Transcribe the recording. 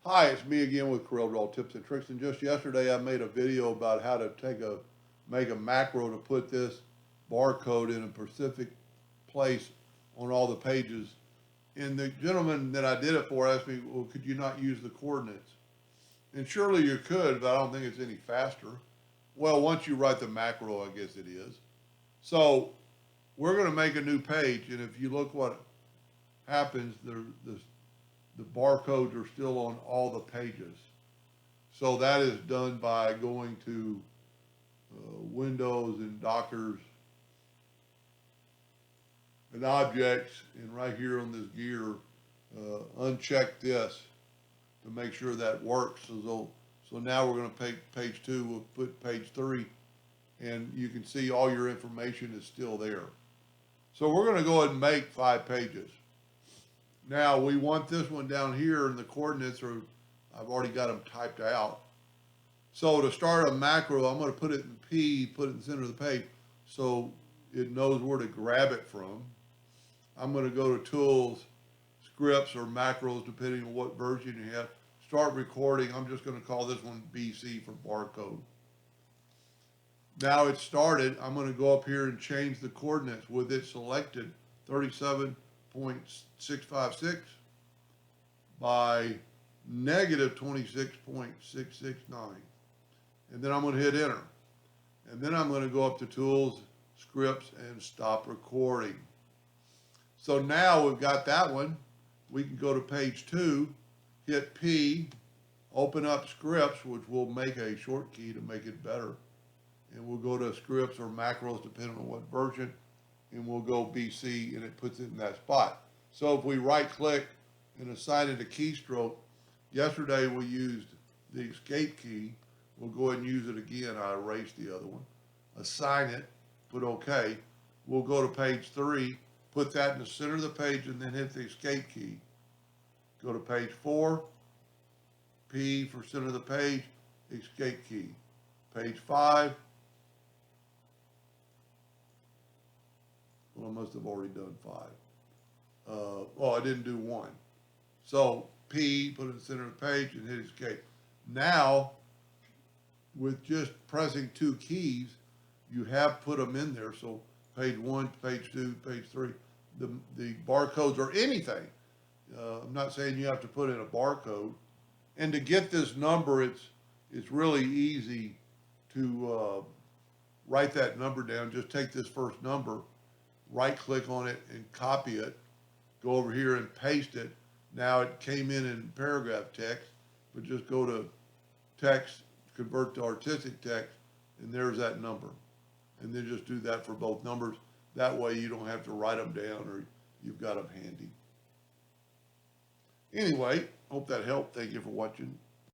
Hi, it's me again with Corel Draw Tips and Tricks. And just yesterday I made a video about how to make a macro to put this barcode in a specific place on all the pages. And the gentleman that I did it for asked me, well, could you not use the coordinates? And surely you could, but I don't think it's any faster. Well, once you write the macro, I guess it is. So we're going to make a new page. And if you look what happens, the barcodes are still on all the pages. So that is done by going to Windows and Dockers and Objects, and right here on this gear, uncheck this to make sure that works. So now we're going to pick page 2, we'll put page 3, and you can see all your information is still there. So we're going to go ahead and make 5 pages. Now we want this one down here, and the coordinates are, I've already got them typed out. So to start a macro, I'm going to put it in P, put it in the center of the page so it knows where to grab it from. I'm going to go to Tools, Scripts, or Macros, depending on what version you have. Start recording. I'm just going to call this one BC for barcode. Now it's started. I'm going to go up here and change the coordinates with it selected, 37.656 by negative 26.669. And then I'm going to hit enter. And then I'm going to go up to Tools, Scripts, and Stop Recording. So now we've got that one. We can go to page 2, hit P, open up Scripts, which will make a short key to make it better. And we'll go to Scripts or Macros, depending on what version, and we'll go BC, and it puts it in that spot. So if we right-click and assign it a keystroke, yesterday we used the escape key. We'll go ahead and use it again. I erased the other one. Assign it, put OK. We'll go to page 3, put that in the center of the page, and then hit the escape key. Go to page 4, P for center of the page, escape key. Page 5, well, I must have already done 5. Well, I didn't do 1. So P, put it in the center of the page, and hit escape. Now, with just pressing 2 keys, you have put them in there. So page 1, page 2, page 3, the barcodes or anything. I'm not saying you have to put in a barcode. And to get this number, it's really easy to write that number down. Just take this first number, right click on it and copy it, go over here and paste it. Now it came in paragraph text, but just go to text, convert to artistic text, and there's that number. And then just do that for both numbers. That way you don't have to write them down, or you've got them handy. Anyway, hope that helped. Thank you for watching.